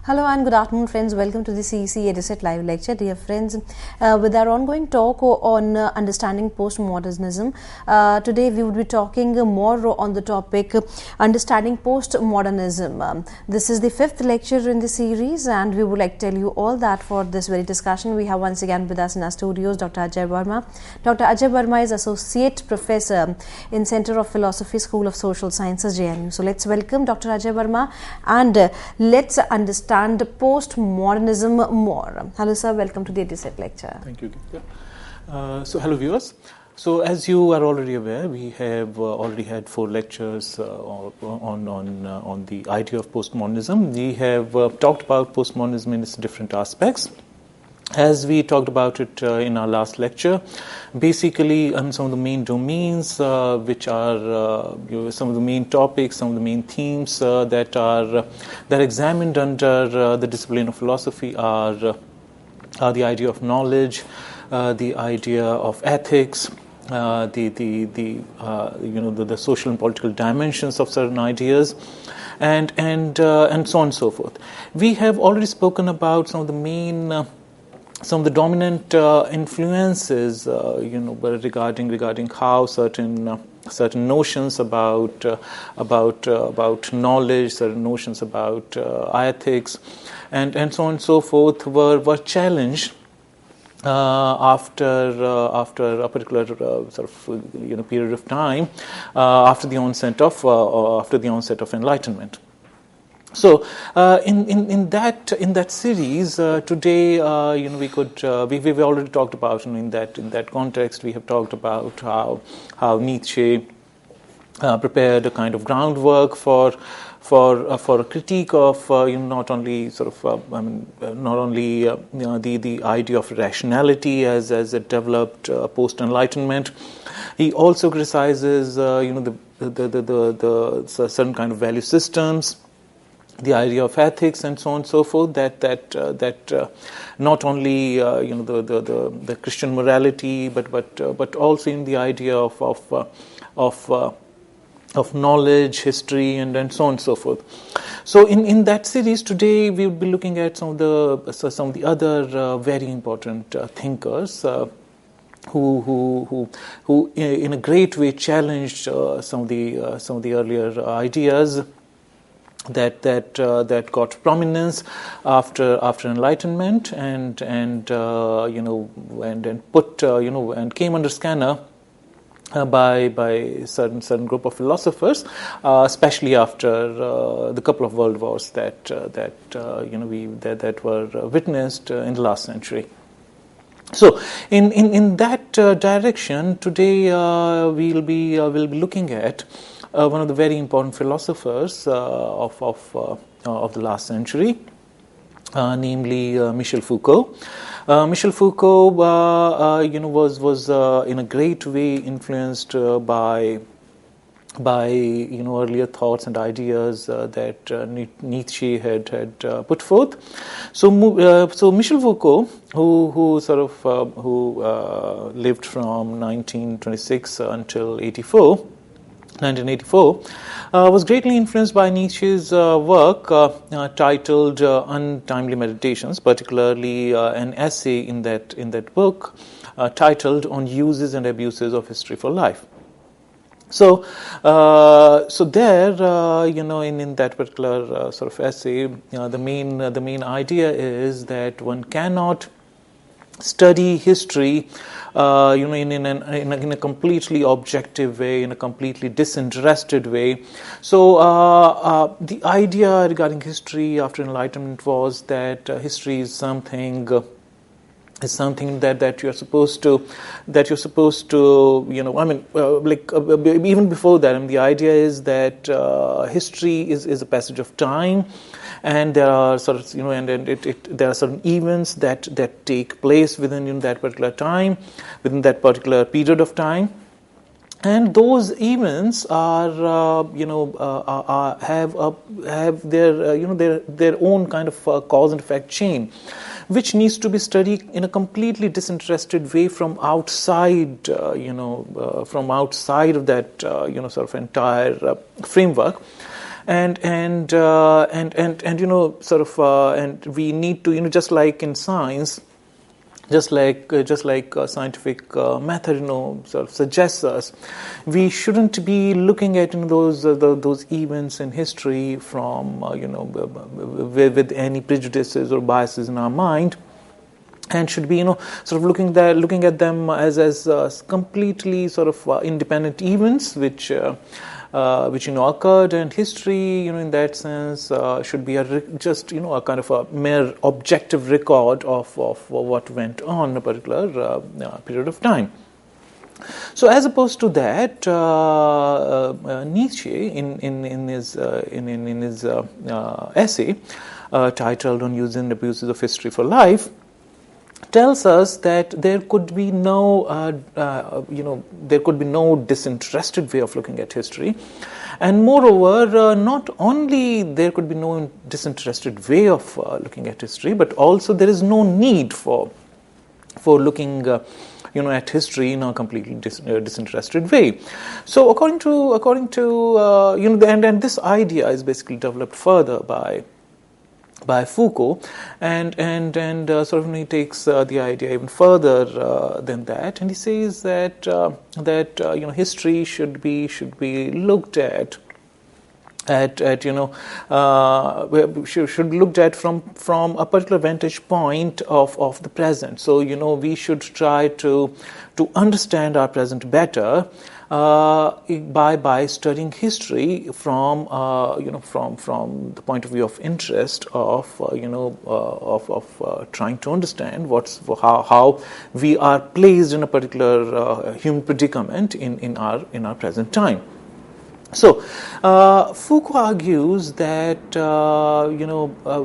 Hello and good afternoon, friends. Welcome to the CEC-UGC live lecture. Dear friends, with our ongoing talk on understanding postmodernism, today we would be talking more on the topic understanding postmodernism. This is the fifth lecture in the series, and we would like to tell you all that for this very discussion. We have once again with us in our studios Dr. Ajay Verma. Dr. Ajay Verma is Associate Professor in Center of Philosophy, School of Social Sciences, JNU. So let's welcome Dr. Ajay Verma and let's understand postmodernism more. Hello sir, welcome to the EduSet lecture. Thank you. So hello viewers. So as you are already aware, we have already had 4 lectures on the idea of postmodernism. We have talked about postmodernism in its different aspects. As we talked about it in our last lecture, basically some of the main domains which are some of the main topics, some of the main themes that are examined under the discipline of philosophy are the idea of knowledge, the idea of ethics, the social and political dimensions of certain ideas, and so on and so forth. We have already spoken about some of the dominant influences, regarding how certain notions about knowledge, certain notions about ethics, and so on and so forth were challenged after a particular period of time after the onset of Enlightenment. So in that series today, we've already talked about, in that context we have talked about how Nietzsche prepared a kind of groundwork for a critique of not only the idea of rationality as it developed post Enlightenment. He also criticizes the certain kind of value systems, the idea of ethics, and so on and so forth, that not only the Christian morality, but also in the idea of knowledge, history, and so on and so forth. So in that series today, we will be looking at some of the other very important thinkers who in a great way challenged some of the earlier ideas that got prominence after Enlightenment and came under scanner by certain group of philosophers, especially after the couple of world wars that were witnessed in the last century. So in that direction today we'll be looking at one of the very important philosophers of the last century, namely Michel Foucault. Michel Foucault, was in a great way influenced by earlier thoughts and ideas that Nietzsche had put forth. So Michel Foucault, who lived from 1926 until 1984, was greatly influenced by Nietzsche's work titled Untimely Meditations, particularly an essay in that book titled On Uses and Abuses of History for Life. So there, in that particular essay, the main idea is that one cannot study history in a completely objective way, in a completely disinterested way. So the idea regarding history after Enlightenment was that history is something that you're supposed to even before that, the idea is that history is a passage of time, and there are there are certain events that take place within that particular time, within that particular period of time, and those events are have their own kind of cause and effect chain, which needs to be studied in a completely disinterested way from outside, from outside of that entire framework. and we need to, just like in science, just like scientific method, sort of suggests us, we shouldn't be looking at those events in history from with any prejudices or biases in our mind, and should be sort of looking at them as completely sort of independent events which occurred, and history in that sense should be just a kind of a mere objective record of what went on in a particular period of time. So as opposed to that, Nietzsche in his essay titled "On Uses and Abuses of History for Life" tells us that there could be no disinterested way of looking at history, and moreover, not only there could be no disinterested way of looking at history, but also there is no need for looking at history in a completely disinterested way. So according to and this idea is basically developed further by Foucault, and sort of he takes the idea even further than that, and he says that history should be looked at should looked at from a particular vantage point of the present. So we should try to understand our present better by studying history from the point of view of interest of trying to understand how we are placed in a particular human predicament in our present time. So Foucault argues that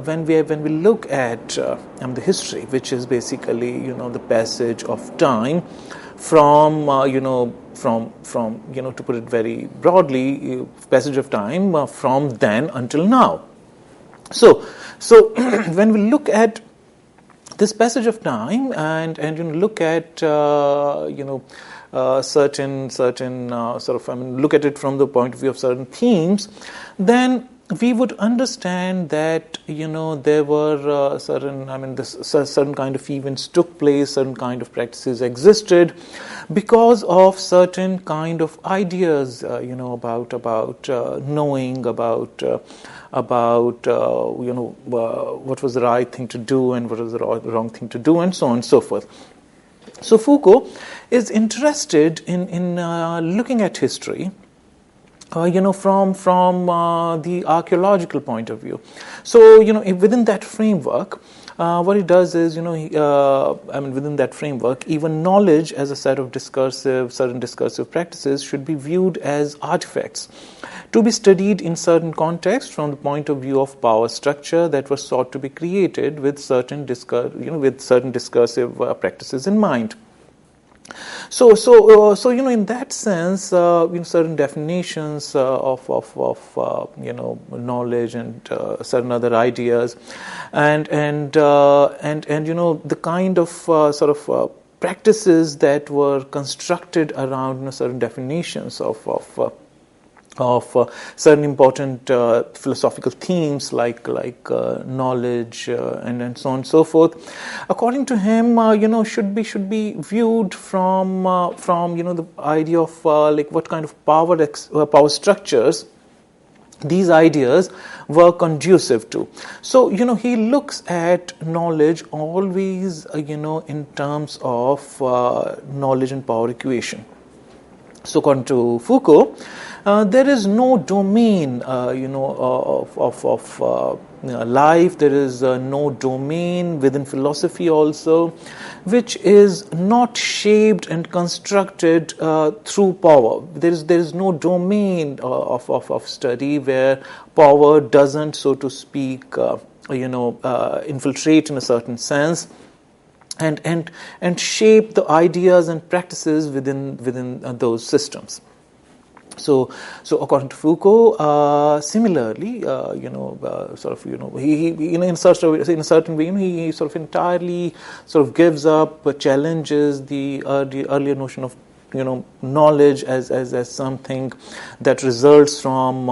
when we look at the history, which is basically the passage of time from to put it very broadly, passage of time from then until now. So when we look at this passage of time and look at certain look at it from the point of view of certain themes, then we would understand that there were certain kind of events took place, certain kind of practices existed because of certain kind of ideas about knowing, about what was the right thing to do and what was the wrong thing to do, and so on and so forth. So Foucault is interested in looking at history from the archaeological point of view. So within that framework, what he does is within that framework, even knowledge as a set of certain discursive practices should be viewed as artifacts to be studied in certain contexts from the point of view of power structure that was sought to be created with certain discursive practices in mind. So in that sense, certain definitions of knowledge and certain other ideas, and the kind of practices that were constructed around certain definitions of certain important philosophical themes like knowledge and so on and so forth. According to him, should be viewed from the idea of what kind of power structures these ideas were conducive to. So he looks at knowledge always in terms of knowledge and power equation. So according to Foucault, there is no domain, of life. There is no domain within philosophy also, which is not shaped and constructed through power. There is no domain of study where power doesn't, so to speak, infiltrate in a certain sense, and shape the ideas and practices within those systems. So according to Foucault, similarly, he in a certain way, he entirely gives up, challenges the earlier notion of knowledge as something that results from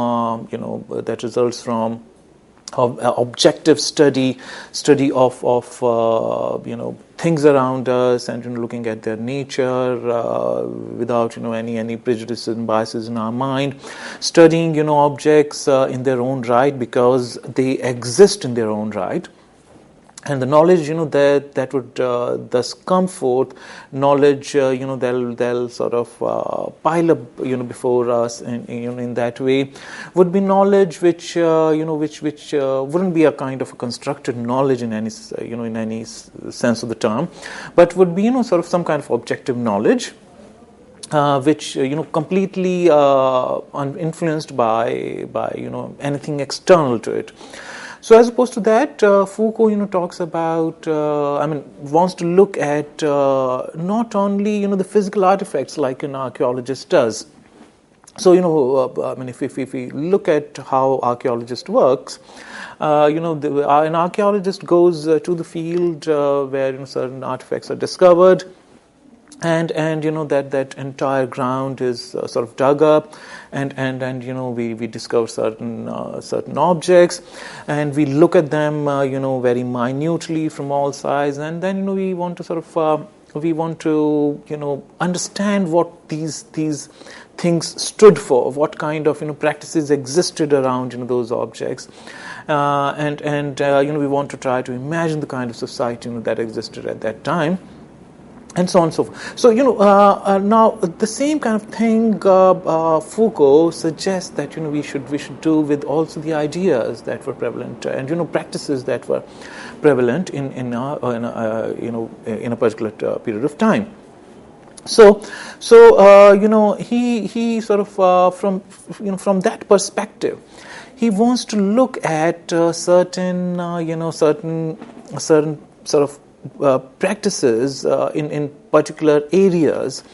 objective study of things around us, and looking at their nature without any prejudices and biases in our mind, studying objects in their own right because they exist in their own right. And the knowledge, that would thus come forth, knowledge, they'll sort of pile up, before us, in that way, would be knowledge which wouldn't be a kind of a constructed knowledge in any, in any sense of the term, but would be, sort of some kind of objective knowledge, which completely uninfluenced by anything external to it. So as opposed to that, Foucault, talks about, wants to look at not only, the physical artifacts like an archaeologist does. So, if we look at how archaeologist works, an archaeologist goes to the field where certain artifacts are discovered, and that entire ground is sort of dug up, and we discover certain objects, and we look at them very minutely from all sides, and then we want to sort of understand what these things stood for, what kind of practices existed around those objects, and we want to try to imagine the kind of society that existed at that time, and so on and so forth. So, now the same kind of thing Foucault suggests that we should do with also the ideas that were prevalent and practices that were prevalent in a particular period of time. So he sort of from that perspective, he wants to look at certain sort of practices in particular areas,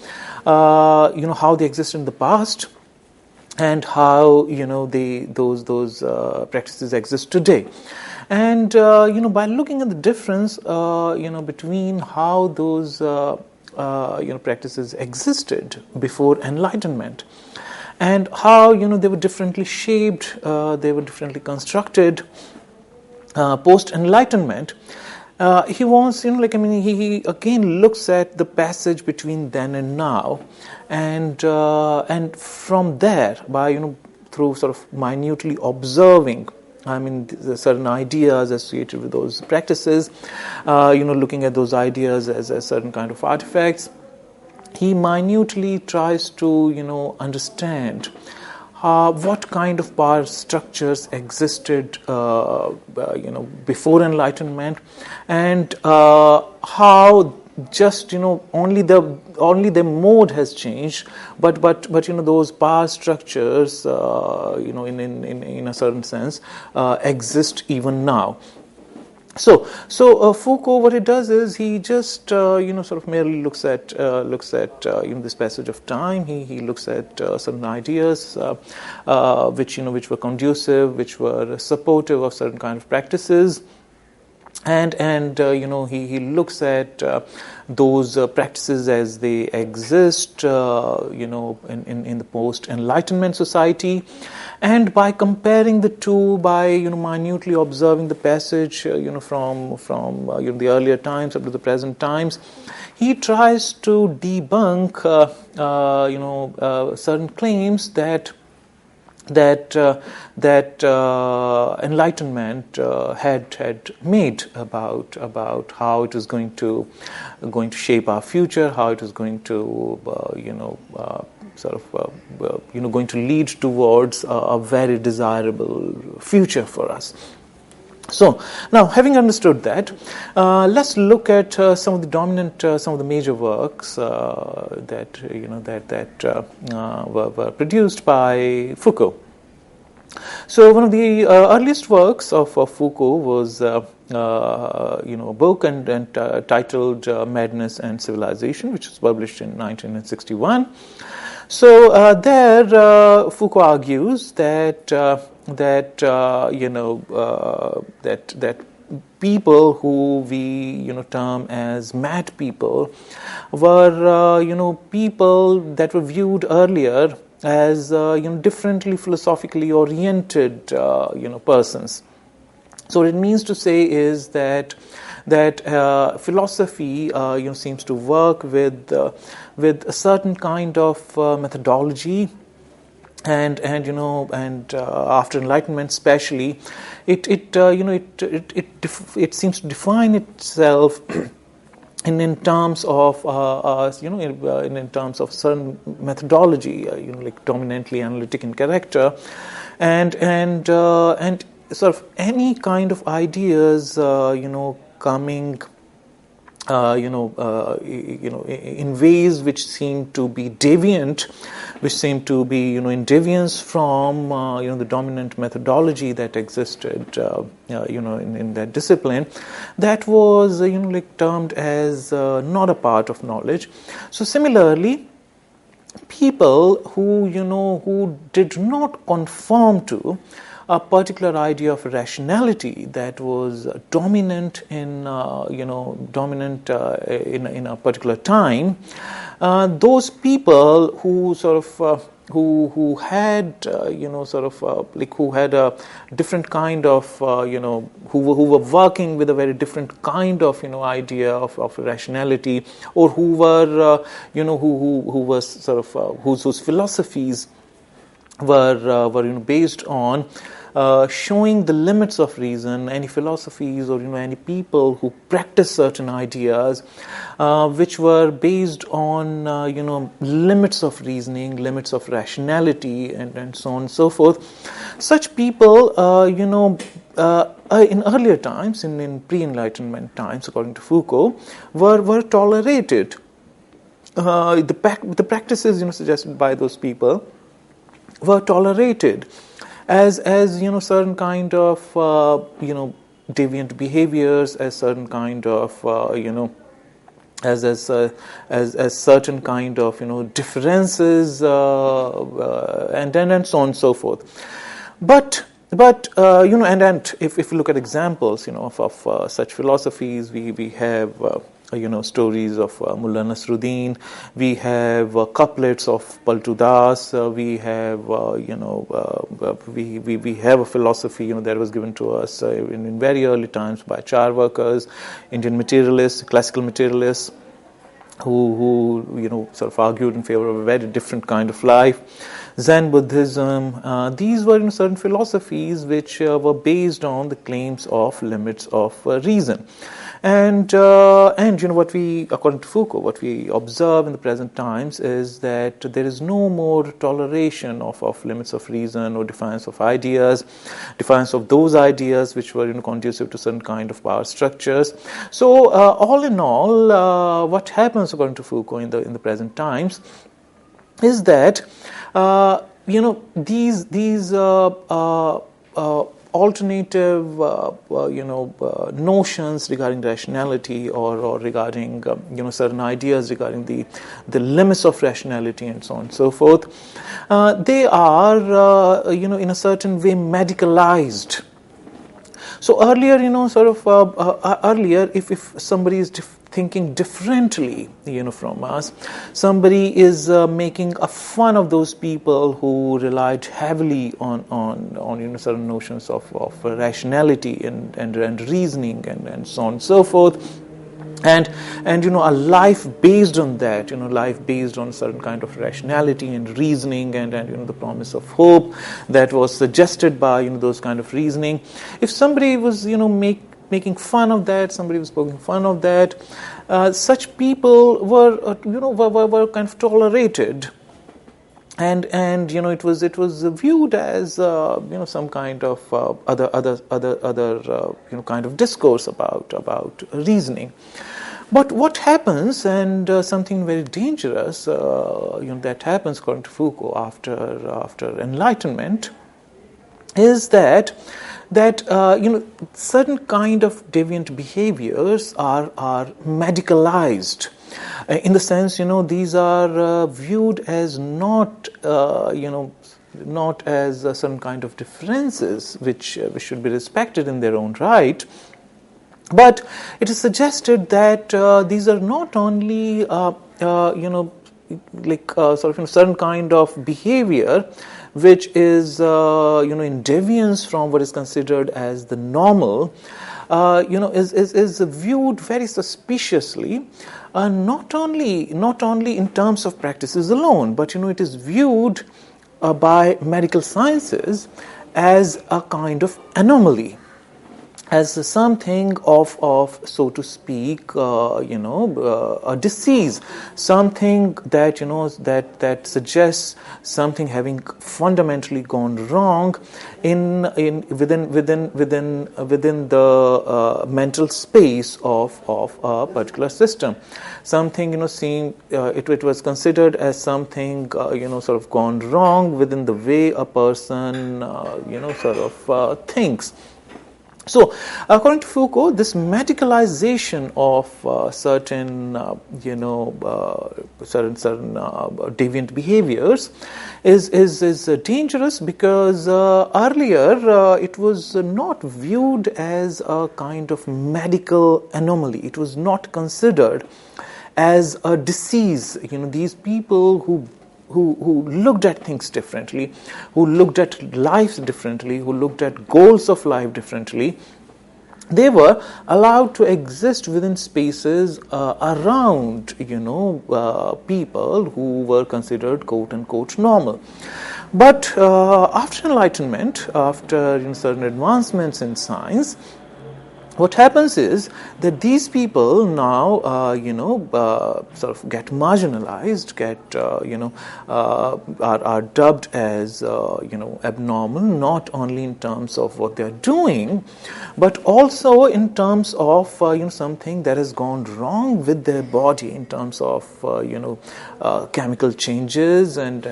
how they exist in the past, and how those practices exist today, and by looking at the difference between how those practices existed before Enlightenment, and how they were differently shaped, they were differently constructed post Enlightenment. He wants, he again looks at the passage between then and now, and from there, by through sort of minutely observing, certain ideas associated with those practices, looking at those ideas as a certain kind of artifacts, he minutely tries to understand what kind of power structures existed, before Enlightenment, and how just only the mode has changed, but those power structures, in a certain sense, exist even now. So Foucault, what he does is he just sort of merely looks at this passage of time. He looks at certain ideas which were conducive, which were supportive of certain kind of practices, and he looks at those practices as they exist in the post Enlightenment society. And by comparing the two, by minutely observing the passage, from the earlier times up to the present times, he tries to debunk, certain claims that Enlightenment had made about how it was going to shape our future, how it was going to going to lead towards a very desirable future for us. So now, having understood that, let's look at some of the dominant, some of the major works that were produced by Foucault. So one of the earliest works of Foucault was a book and titled Madness and Civilization, which was published in 1961. So there, Foucault argues that people who we term as mad people were people that were viewed earlier as differently philosophically oriented persons. So what it means to say is that philosophy seems to work with a certain kind of methodology, and after Enlightenment especially, it seems to define itself in terms of in terms of certain methodology, like dominantly analytic in character, and sort of any kind of ideas coming in ways which seem to be deviant, which seem to be in deviance from the dominant methodology that existed in that discipline, that was like termed as not a part of knowledge. So similarly, people who did not conform to a particular idea of rationality that was dominant in a particular time, those people who sort of who had who had a different kind of who were working with a very different kind of idea of rationality, or who were who was sort of whose philosophies were based on showing the limits of reason. Any philosophies or any people who practice certain ideas which were based on limits of reasoning, limits of rationality, and so on and so forth. Such people in earlier times, in pre-Enlightenment times, according to Foucault, were tolerated. The practices suggested by those people were tolerated as certain kind of deviant behaviors, as certain kind of as certain kind of differences, and so on and so forth. But and if you look at examples of such philosophies, we have stories of Mullah Nasruddin, we have couplets of Paltu Das, we have we have a philosophy that was given to us in very early times by char workers, Indian materialists, classical materialists, who sort of argued in favor of a very different kind of life. Zen Buddhism, these were certain philosophies which were based on the claims of limits of reason. And what we, according to Foucault, what we observe in the present times is that there is no more toleration of limits of reason or defiance of ideas, defiance of those ideas which were conducive to certain kind of power structures. So all in all, what happens according to Foucault in the present times is that these alternative notions regarding rationality, or regarding certain ideas regarding the limits of rationality and so on and so forth, they are in a certain way medicalized. So earlier, earlier, if somebody is thinking differently, from us, somebody is making a fun of those people who relied heavily on certain notions of rationality and reasoning and so on and so forth. And a life based on that, life based on certain kind of rationality and reasoning, and the promise of hope that was suggested by those kind of reasoning. If somebody was making fun of that, somebody was poking fun of that, such people were were kind of tolerated, and it was viewed as some kind of other kind of discourse about reasoning. But what happens, and something very dangerous that happens according to Foucault after Enlightenment, is that certain kind of deviant behaviors are medicalized, in the sense these are viewed as not as certain kind of differences which should be respected in their own right, But it is suggested that these are not only certain kind of behavior which is in deviance from what is considered as the normal, is viewed very suspiciously, not only in terms of practices alone, but it is viewed by medical sciences as a kind of anomaly, as something of so to speak, a disease, something that that suggests something having fundamentally gone wrong within the mental space of a particular system. Something seemed it was considered as something sort of gone wrong within the way a person thinks. So, according to Foucault, this medicalization of certain deviant behaviors is dangerous, because earlier it was not viewed as a kind of medical anomaly. It was not considered as a disease. These people who looked at things differently, who looked at life differently, who looked at goals of life differently, they were allowed to exist within spaces around people who were considered quote unquote normal. But after Enlightenment, after certain advancements in science, what happens is that these people now, sort of get marginalized, are dubbed as, abnormal, not only in terms of what they are doing, but also in terms of, something that has gone wrong with their body in terms of, chemical changes and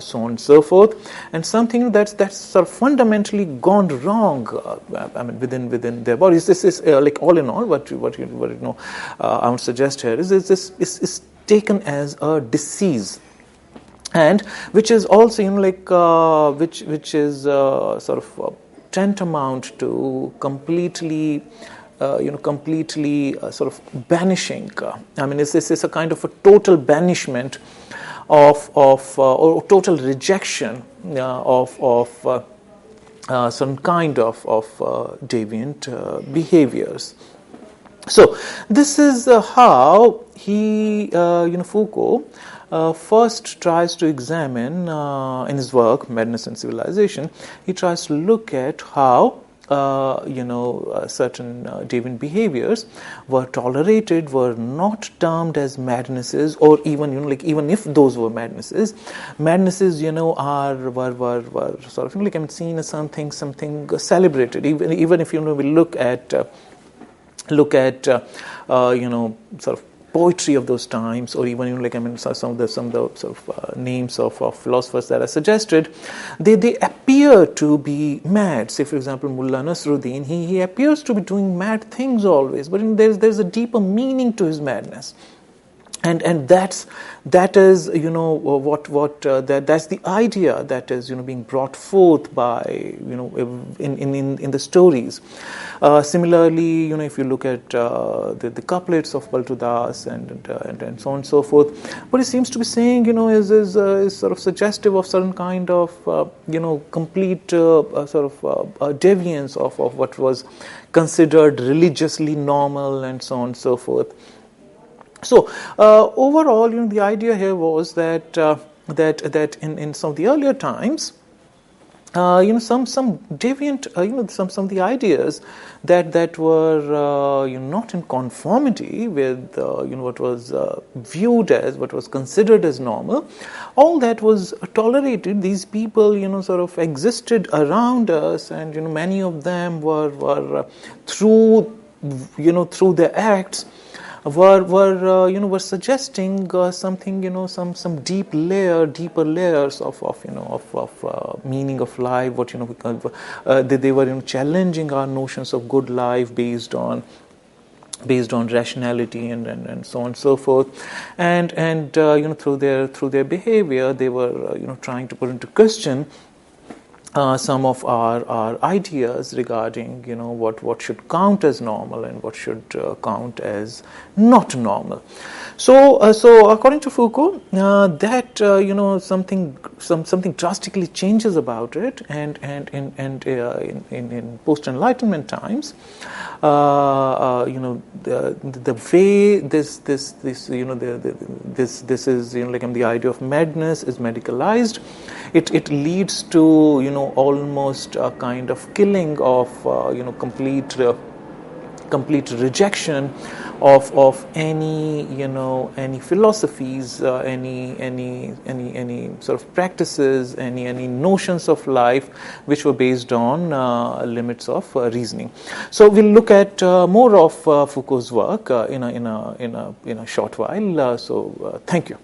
so on and so forth, and something that's sort of fundamentally gone wrong, within their bodies. This is like all in all, what I would suggest here is taken as a disease, and which is also which is sort of tantamount to completely sort of banishing. It's a kind of a total banishment of or total rejection of some kind of deviant behaviors. So this is how he, Foucault, first tries to examine in his work Madness and Civilization. He tries to look at how certain deviant behaviors were tolerated, were not termed as madnesses, or even even if those were madnesses were sort of seen as something celebrated. Even if we look at sort of poetry of those times, or even some of the sort of names of philosophers that are suggested, they appear to be mad. Say, for example, Mullah Nasruddin, he appears to be doing mad things always, but there's a deeper meaning to his madness. And that is that's the idea that is being brought forth by in the stories. Similarly, if you look at the couplets of Baltudas and so on and so forth, what he seems to be saying is sort of suggestive of certain kind of complete sort of deviance of what was considered religiously normal and so on and so forth. So overall, the idea here was that that in some of the earlier times, some deviant, some of the ideas that were not in conformity with what was viewed as, what was considered as normal, all that was tolerated. These people sort of existed around us, and many of them were through their acts were suggesting something, some deeper layers of meaning of life. What they were challenging our notions of good life based on rationality and so on and so forth, and through their behavior they were trying to put into question some of our ideas regarding what should count as normal and what should count as not normal. So according to Foucault, that something drastically changes about it, and in post-Enlightenment times, the way this is like the idea of madness is medicalized. It leads to almost a kind of killing of complete rejection of any philosophies, any sort of practices, any notions of life which were based on limits of reasoning. So we'll look at more of Foucault's work in a short while. So thank you.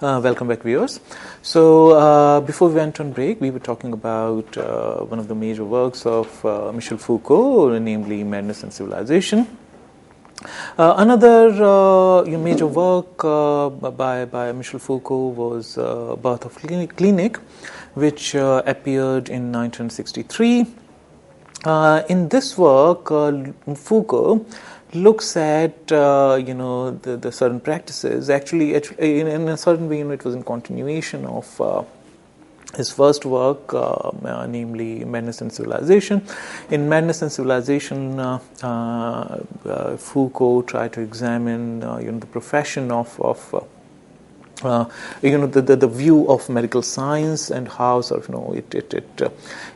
Welcome back, viewers. So before we went on break, we were talking about one of the major works of Michel Foucault, namely Madness and Civilization. Another major work by Michel Foucault was Birth of Clinic, which appeared in 1963. In this work, Foucault looks at the certain practices. Actually, in a certain way, it was in continuation of his first work, namely Madness and Civilization. In Madness and Civilization, Foucault tried to examine the profession of the view of medical science and how sort of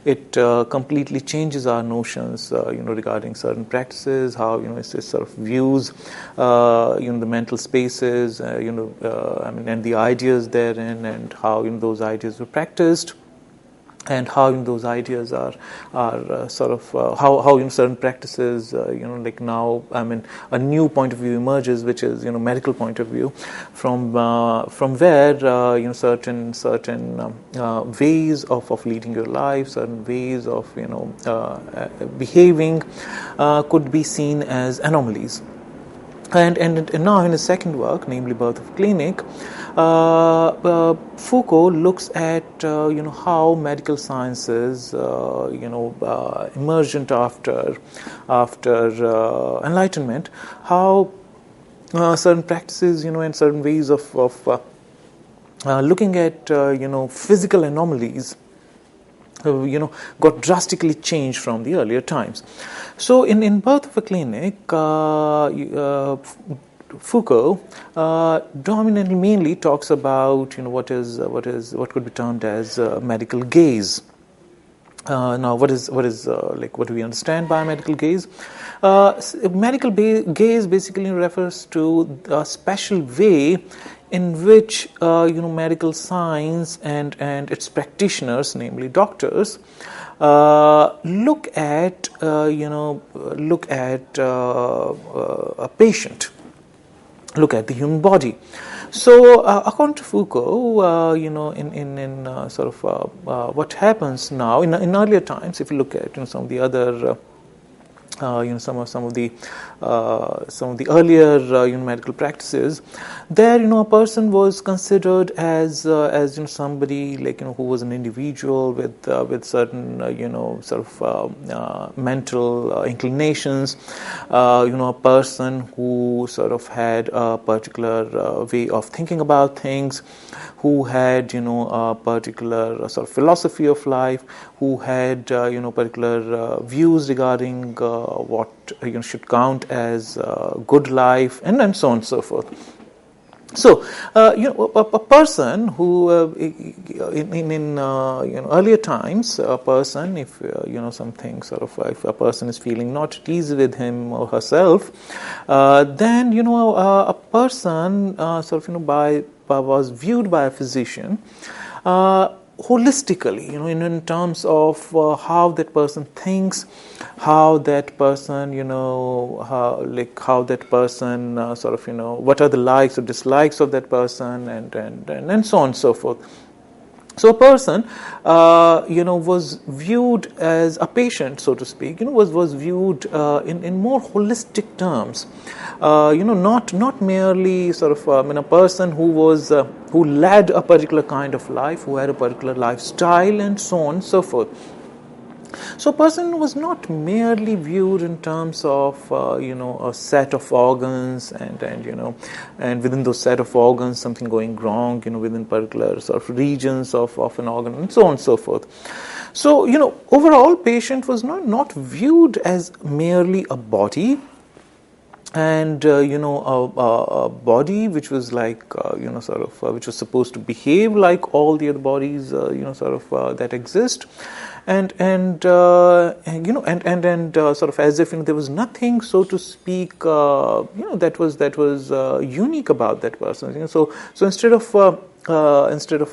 it completely changes our notions regarding certain practices, how it sort of views the mental spaces, and the ideas therein, and how those ideas were practiced, and how those ideas are sort of how certain practices like now a new point of view emerges, which is medical point of view, from where certain ways of leading your life, certain ways of behaving could be seen as anomalies. And now in his second work, namely Birth of Clinic, Foucault looks at how medical sciences emergent after Enlightenment, how certain practices and certain ways of looking at physical anomalies got drastically changed from the earlier times. So in Birth of a Clinic, Foucault dominantly mainly talks about what could be termed as medical gaze. Now, what do we understand by medical gaze? Medical gaze basically refers to a special way in which medical science and its practitioners, namely doctors, look at a patient, look at the human body. So, according to Foucault, in sort of what happens now in earlier times, if you look at some of the other some of the earlier medical practices, there a person was considered as somebody who was an individual with certain mental inclinations, a person who sort of had a particular way of thinking about things, who had a particular sort of philosophy of life, who had particular views regarding what should count as good life, and so on and so forth. So, a person who, in earlier times, a person, if something sort of, if a person is feeling not at ease with him or herself, then a person was viewed by a physician holistically, in terms of how that person thinks, how that person, how that person what are the likes or dislikes of that person, and so on and so forth. So a person, was viewed as a patient, so to speak. Was viewed in more holistic terms. Not merely sort of a person who led a particular kind of life, who had a particular lifestyle, and so on and so forth. So a person was not merely viewed in terms of a set of organs, and within those set of organs something going wrong within particular sort of regions of an organ, and so on and so forth. So overall patient was not viewed as merely a body, and a body which was like which was supposed to behave like all the other bodies that exist, and sort of as if there was nothing, so to speak, that was unique about that person. So instead of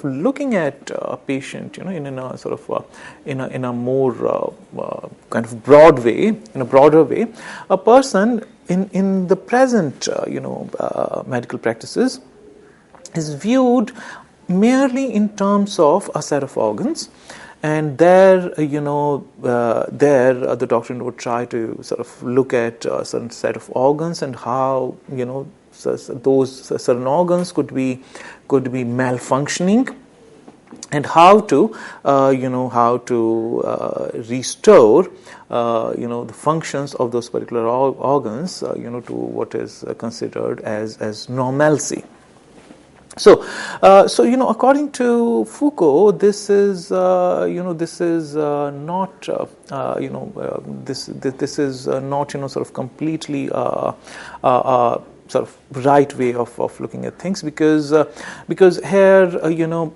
looking at a patient in a sort of in a more kind of broader way, a person in the present medical practices is viewed merely in terms of a set of organs. And there, the doctor would try to sort of look at a certain set of organs and how those certain organs could be malfunctioning, and how to restore the functions of those particular organs to what is considered as normalcy. So, according to Foucault, this is not this is not sort of completely sort of right way of looking at things, because here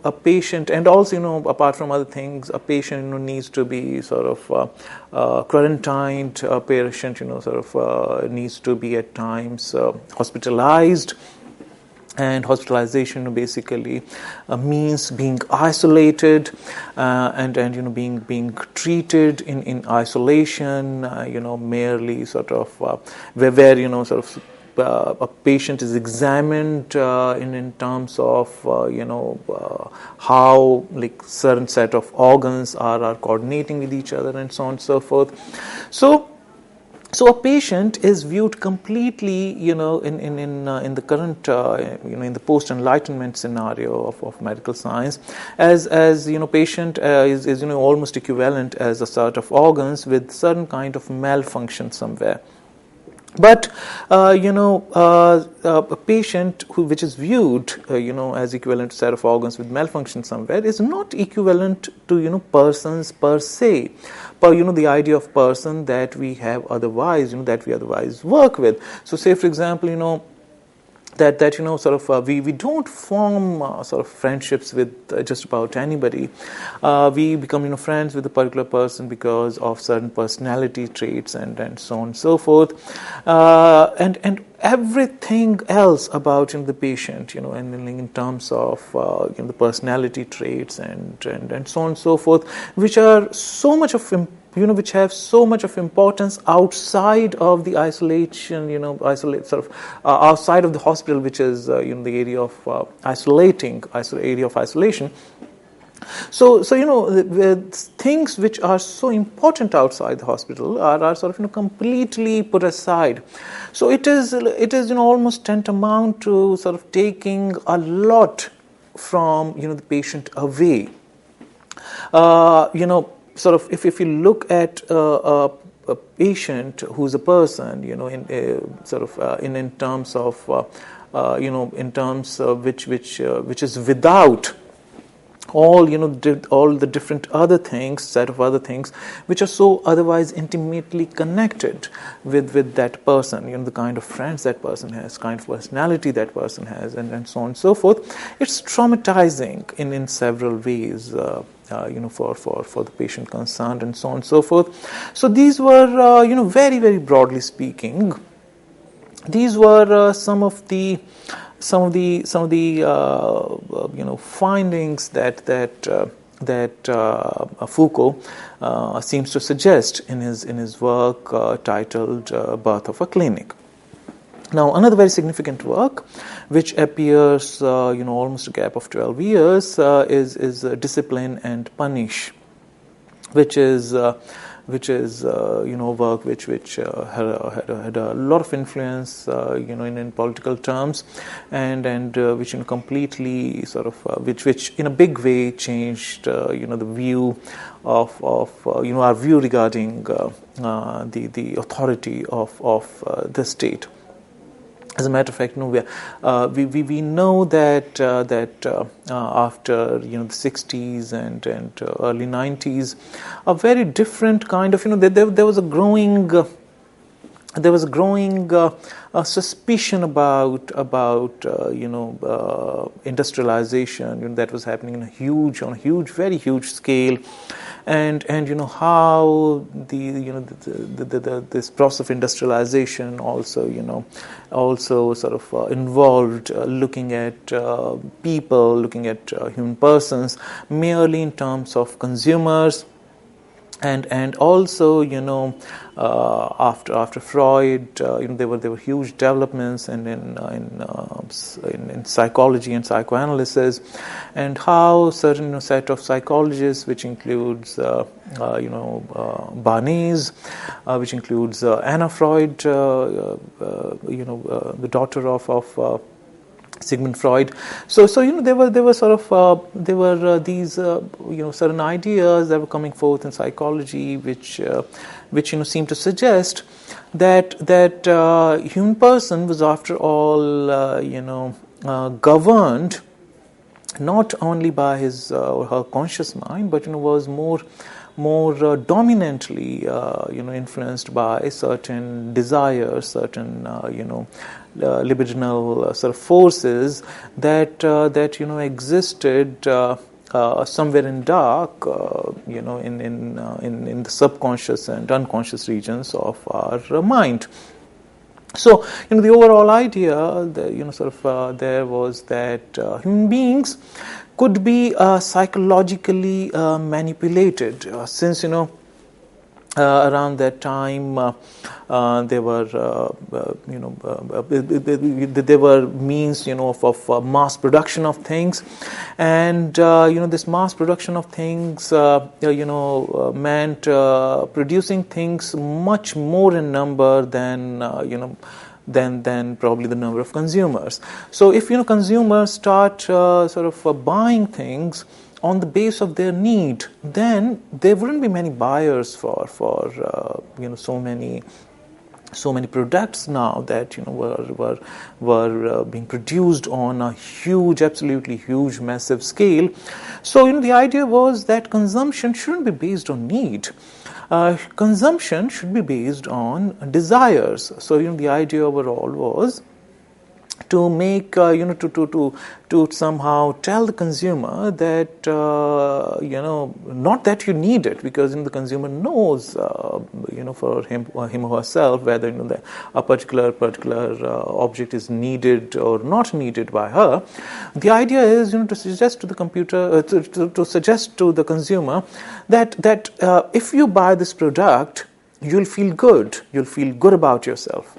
a patient, and also apart from other things, a patient needs to be sort of quarantined. A patient needs to be at times hospitalized. And hospitalization basically means being isolated, and being treated in isolation. Merely sort of where sort of a patient is examined in terms of how like certain set of organs are coordinating with each other, and so on and so forth. So a patient is viewed completely, in the current, in the post-Enlightenment scenario of medical science, as patient is almost equivalent as a sort of organs with certain kind of malfunction somewhere. But a patient which is viewed as equivalent to set of organs with malfunction somewhere is not equivalent to persons per se, but the idea of person that we have otherwise that we otherwise work with. So say for example that sort of we don't form sort of friendships with just about anybody. We become friends with a particular person because of certain personality traits, and so on and so forth, and everything else about the patient and in terms of the personality traits and so on and so forth, which are so much of which have so much of importance outside of the isolation, outside of the hospital, which is the area of isolation. So things which are so important outside the hospital are sort of completely put aside. So it is almost tantamount to sort of taking a lot from the patient away. Sort of if you look at a patient who's a person, in terms of in terms which is without all all the different other things, set of other things which are so otherwise intimately connected with that person, the kind of friends that person has, kind of personality that person has, and so on and so forth. It's traumatizing in several ways, for the patient concerned, and so on and so forth. So these were, very, very broadly speaking, these were some of the findings that Foucault seems to suggest in his work titled "Birth of a Clinic." Now, another very significant work, which appears almost a gap of 12 years, is Discipline and Punish, which is work which had a lot of influence in political terms, and which completely sort of which in a big way changed the view of our view regarding the authority of the state. As a matter of fact, we know that after the 60s and early 90s, a very different kind of there was a growing suspicion about industrialization that was happening on a huge, very huge scale, and how this process of industrialization also sort of involved looking at people, looking at human persons merely in terms of consumers. And also, after Freud, there were huge developments in psychology and psychoanalysis, and how certain set of psychologists, which includes Barnes, which includes Anna Freud, the daughter of Sigmund Freud. So there were sort of these certain ideas that were coming forth in psychology, which seemed to suggest that human person was after all governed not only by his or her conscious mind, but was more dominantly influenced by certain desires, certain libidinal sort of forces that existed somewhere in dark, in the subconscious and unconscious regions of our mind. So the overall idea, there was that human beings could be psychologically manipulated, since around that time there were means of mass production of things, and this mass production of things meant producing things much more in number than probably the number of consumers. So if consumers start sort of buying things on the base of their need, then there wouldn't be many buyers for so many products now that were being produced on a huge, absolutely huge, massive scale. So the idea was that consumption shouldn't be based on need. Consumption should be based on desires. So the idea overall was to make to somehow tell the consumer that not that you need it, because the consumer knows for him or herself whether a particular object is needed or not needed by her. The idea is to suggest to the computer to suggest to the consumer that if you buy this product, you'll feel good about yourself.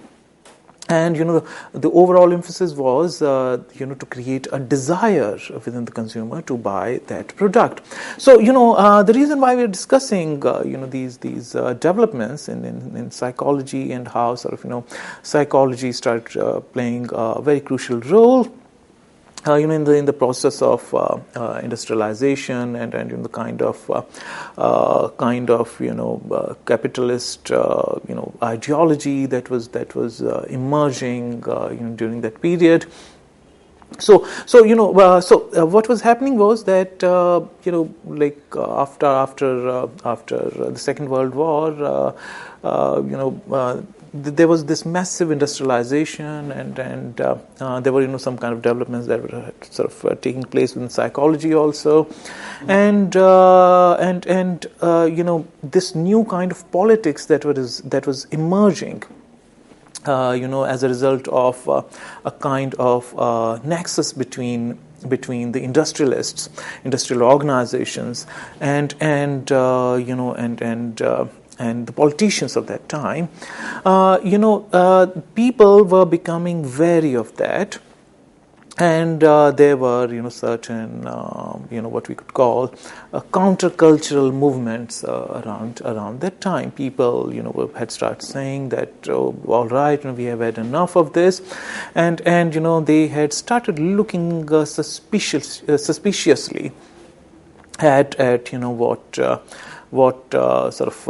And the overall emphasis was to create a desire within the consumer to buy that product. So the reason why we're discussing these developments in psychology, and how sort of psychology started playing a very crucial role in the process of industrialization, and the kind of capitalist ideology that was emerging during that period. So what was happening was that after the Second World War, there was this massive industrialization, and there were some kind of developments that were sort of taking place in psychology also, and this new kind of politics that was emerging. As a result of a kind of nexus between the industrialists, industrial organizations, and the politicians of that time, people were becoming wary of that. And there were, certain, what we could call countercultural movements around that time. People, had started saying that, all right, we have had enough of this, and they had started looking suspiciously at what sort of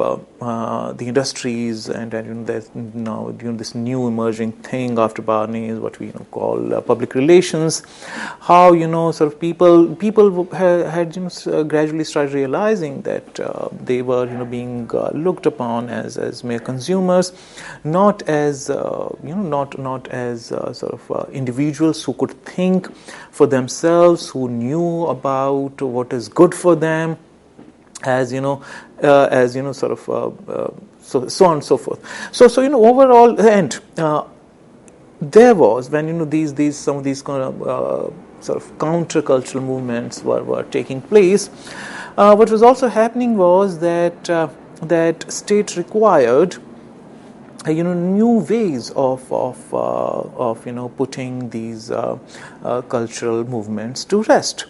the industries, and there's now this new emerging thing after Barney is what we call public relations. How sort of people had gradually started realizing that they were being looked upon as mere consumers, not as not as sort of individuals who could think for themselves, who knew about what is good for them, as sort of so on and so forth. So overall, and there was, when some of these kind of sort of countercultural movements were taking place, what was also happening was that that state required new ways of putting these cultural movements to rest.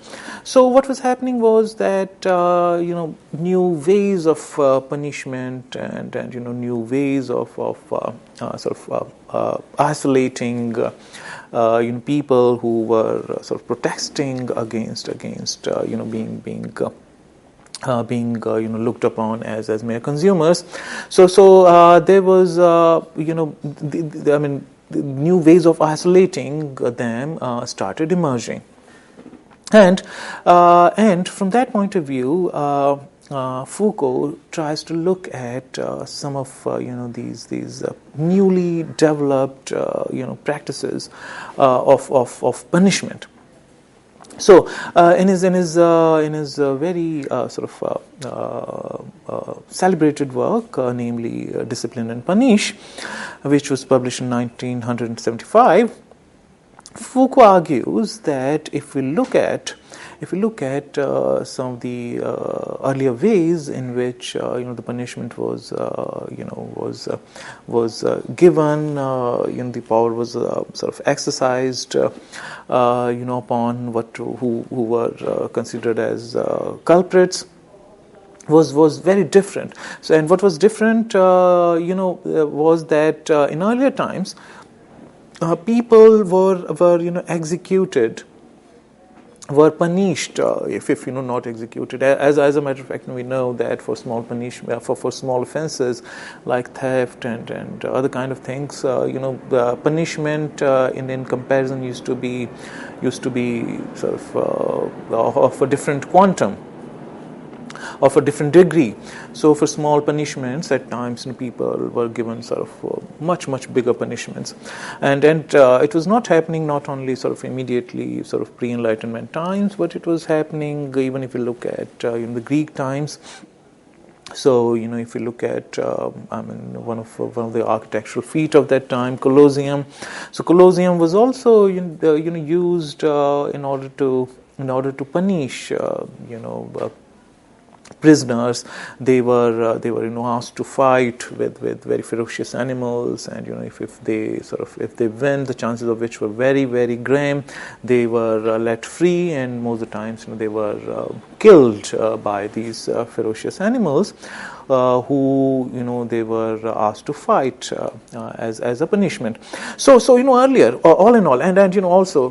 So what was happening was that new ways of punishment, and new ways of sort of isolating people who were sort of protesting against being looked upon as mere consumers. So there was the new ways of isolating them started emerging, and from that point of view, Foucault tries to look at some of these newly developed practices of punishment. So, in his very sort of celebrated work, namely Discipline and Punish, which was published in 1975, Foucault argues that if we look at some of the earlier ways in which the punishment was given, the power was sort of exercised upon who were considered as culprits, was very different. So, and what was different was that in earlier times people were executed, were punished if not executed. As a matter of fact, we know that for small for small offences like theft and other kind of things, the punishment in comparison used to be sort of a different quantum, of a different degree. So for small punishments, at times people were given sort of much bigger punishments, and it was not happening not only sort of immediately sort of pre-Enlightenment times, but it was happening even if you look at the Greek times. So if you look at one of the architectural feat of that time, Colosseum. So Colosseum was also used in order to punish prisoners. They were asked to fight with very ferocious animals, and if they win, the chances of which were very, very grim. They were let free, and most of the times they were killed by these ferocious animals, who they were asked to fight as a punishment. So earlier, all in all, and also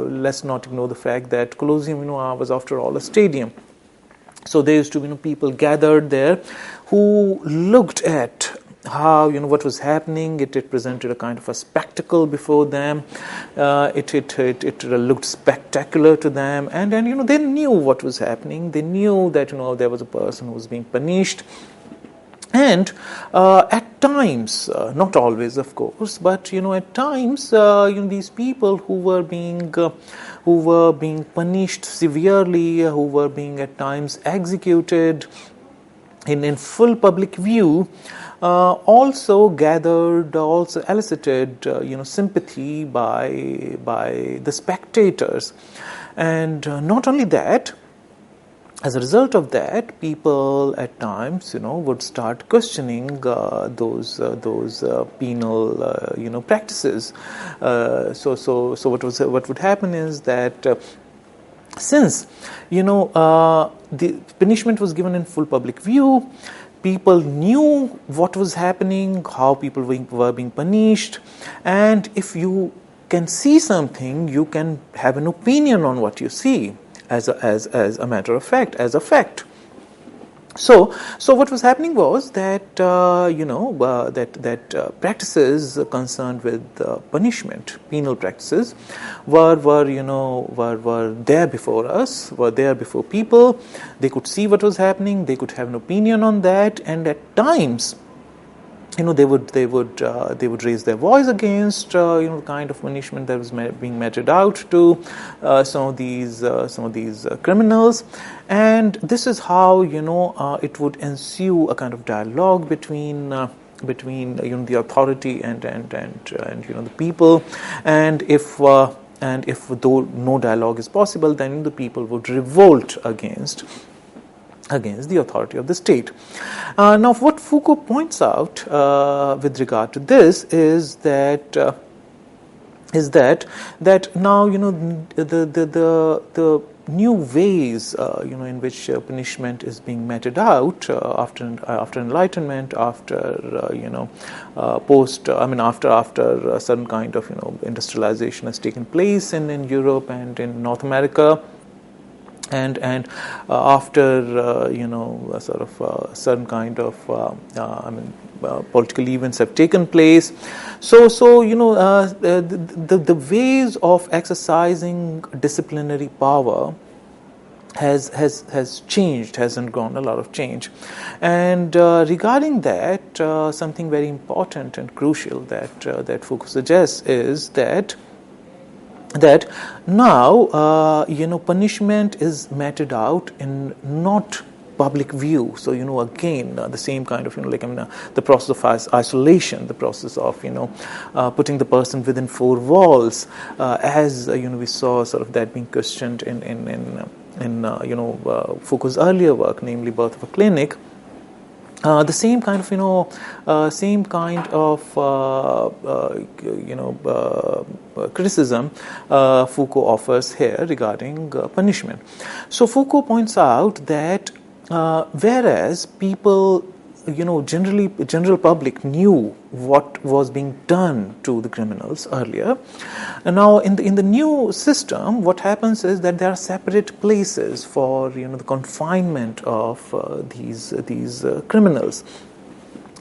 let's not ignore the fact that Colosseum was after all a stadium. So there used to be people gathered there who looked at how what was happening. It presented a kind of a spectacle before them. It looked spectacular to them, and they knew what was happening. They knew that there was a person who was being punished. And at times, not always, of course, but at times, these people who were being punished severely, who were being at times executed in full public view, also elicited sympathy by the spectators. And not only that, as a result of that, people at times, would start questioning those penal, practices. So what would happen is that since the punishment was given in full public view, people knew what was happening, how people were being punished, and if you can see something, you can have an opinion on what you see. As a matter of fact, as a fact. So what was happening was that practices concerned with punishment, penal practices, were there before us, were there before people. They could see what was happening. They could have an opinion on that, and at times, they would raise their voice against the kind of punishment that was being meted out to some of these criminals, and this is how it would ensue a kind of dialogue between the authority and the people, and if though no dialogue is possible, then the people would revolt against the authority of the state. Now, what Foucault points out with regard to this is that now the new ways in which punishment is being meted out after Enlightenment, after after a certain kind of industrialization has taken place in Europe and in North America. And after a sort of certain kind of political events have taken place, so the ways of exercising disciplinary power has changed, has undergone a lot of change, and regarding that, something very important and crucial that Foucault suggests is that now punishment is meted out in not public view. So again the same kind of the process of isolation, the process of putting the person within four walls, as we saw sort of that being questioned in Foucault's earlier work, namely Birth of a Clinic. The same kind of criticism Foucault offers here regarding punishment. So Foucault points out that whereas people, general public knew what was being done to the criminals earlier, and now in the new system, what happens is that there are separate places for the confinement of these criminals.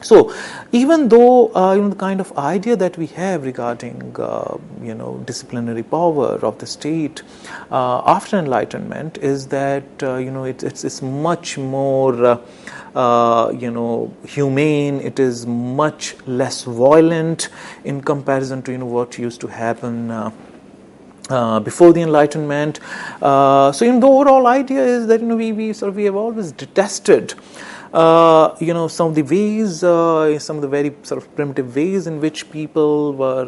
So even though the kind of idea that we have regarding disciplinary power of the state after Enlightenment is that it's much more humane, it is much less violent in comparison to what used to happen before the Enlightenment. So the overall idea is that we have always detested some of the ways, some of the very sort of primitive ways in which people were,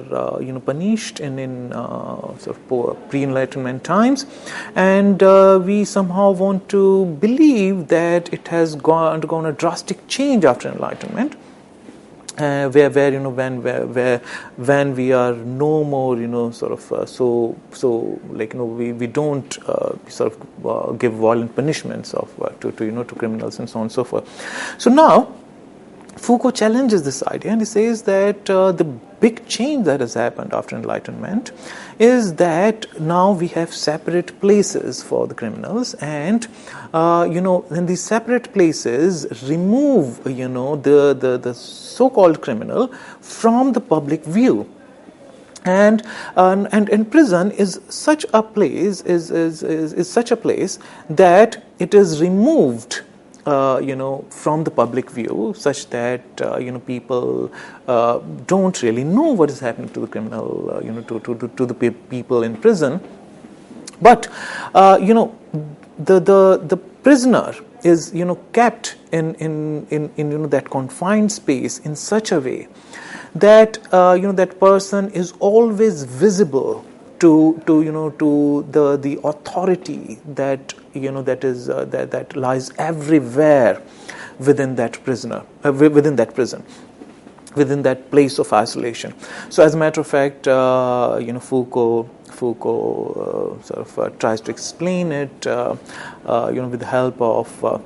punished in sort of pre-Enlightenment times, and we somehow want to believe that it has undergone a drastic change after Enlightenment. When we are no more sort of so like we don't sort of give violent punishments to criminals and so on and so forth. So now Foucault challenges this idea, and he says that the big change that has happened after Enlightenment is that now we have separate places for the criminals, and then these separate places remove the so-called criminal from the public view. And prison is such a place is such a place that it is removed from the public view, such that people don't really know what is happening to the criminal, to the people in prison. But the prisoner is kept in that confined space in such a way that that person is always visible to the authority that that lies everywhere within that prisoner, within that prison, within that place of isolation. So, as a matter of fact, Foucault sort of tries to explain it, with the help of.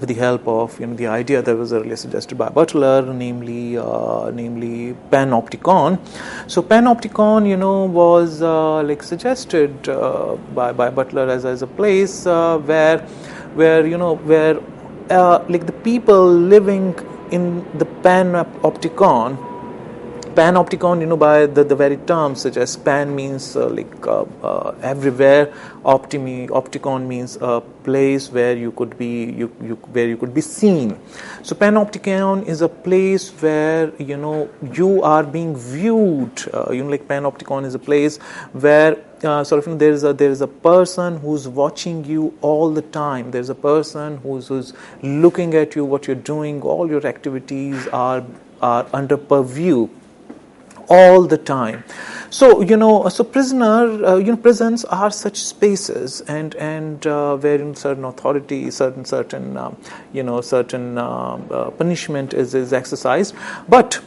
The idea that was earlier suggested by Butler, namely panopticon. So panopticon, was like suggested by Butler as a place where like the people living in the panopticon, by the very term suggests, pan means everywhere, opticon means a place where you could be where you could be seen. So panopticon is a place where you are being viewed. Like panopticon is a place where there is a person who's watching you all the time. There's a person who's looking at you, what you're doing, all your activities are under purview all the time. So prisons are such spaces, and wherein certain authority, certain punishment is exercised, but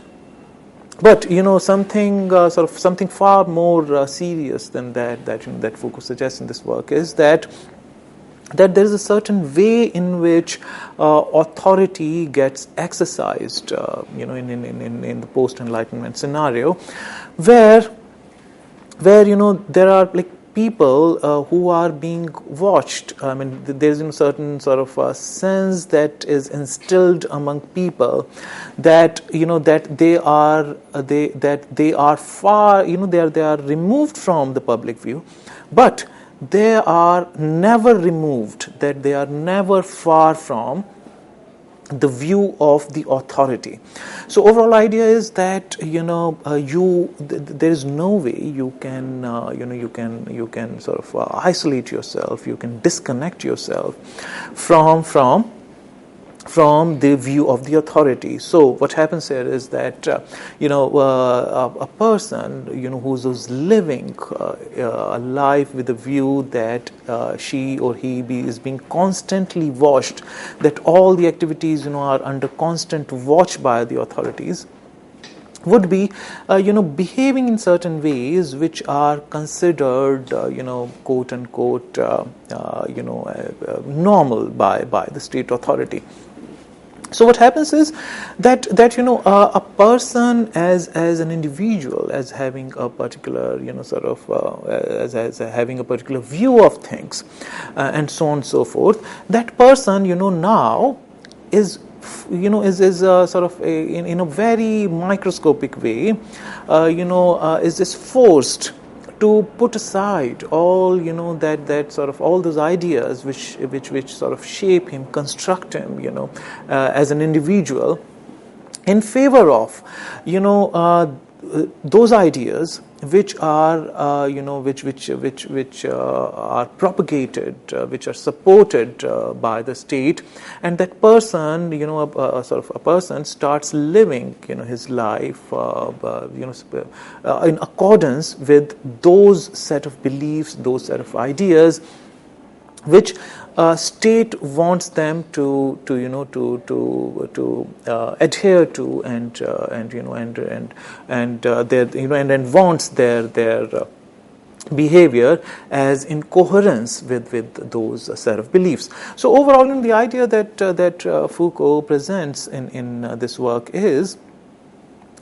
something far more serious than that Foucault suggests in this work is that there is a certain way in which authority gets exercised, in the post-Enlightenment scenario, where there are like people who are being watched. I mean, there is a certain sort of sense that is instilled among people that that they are far, they are removed from the public view, but they are never removed, that they are never far from the view of the authority. So overall idea is that there is no way you can you can sort of isolate yourself, you can disconnect yourself from the view of the authority. So what happens here is that a person who's living a life with a view that she or he is being constantly watched, that all the activities are under constant watch by the authorities, would be behaving in certain ways which are considered quote unquote normal by the state authority. So what happens is that a person as an individual, as having a particular as having a particular view of things, and so on and so forth, that person now is sort of in a very microscopic way is just forced to put aside all that sort of all those ideas which sort of shape him, construct him as an individual, in favor of those ideas which are which are propagated, which are supported by the state, and that person, sort of a person starts living, his life, in accordance with those set of beliefs, those set of ideas, which state wants them to adhere to, and wants their behavior as in coherence with those set of beliefs. So overall, the idea that Foucault presents in this work is,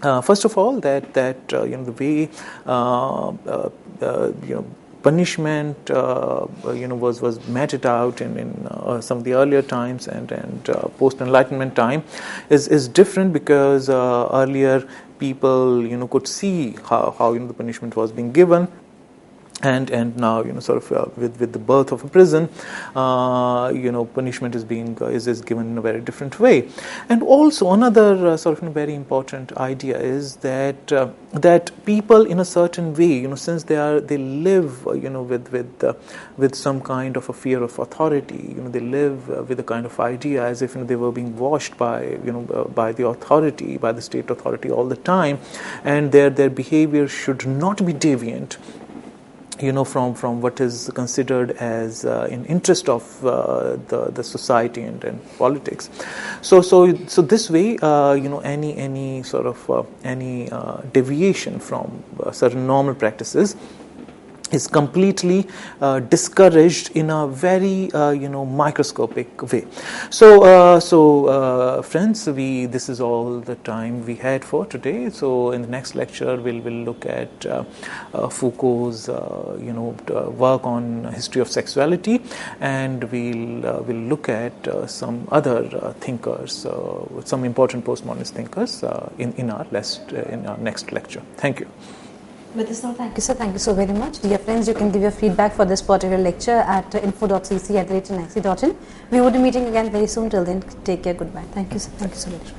first of all, that the way punishment was meted out in some of the earlier times and post Enlightenment time is different, because earlier people could see how the punishment was being given. And now with the birth of a prison, punishment is given in a very different way. And also another very important idea is that people in a certain way, since they live with some kind of a fear of authority, they live with a kind of idea as if they were being watched by the authority, by the state authority all the time, and their behavior should not be deviant from what is considered as in interest of the society and politics. So this way, any sort of any deviation from certain normal practices is completely discouraged in a very microscopic way. So friends, this is all the time we had for today. So in the next lecture, we'll look at Foucault's work on history of sexuality, and we'll look at some other thinkers, some important postmodernist thinkers in our next lecture. Thank you. With this note, thank you, sir. Thank you so very much. Dear friends, you can give your feedback for this particular lecture at info.cc@nic.in. We will be meeting again very soon. Till then, take care. Goodbye. Thank you, sir. Thank you so much.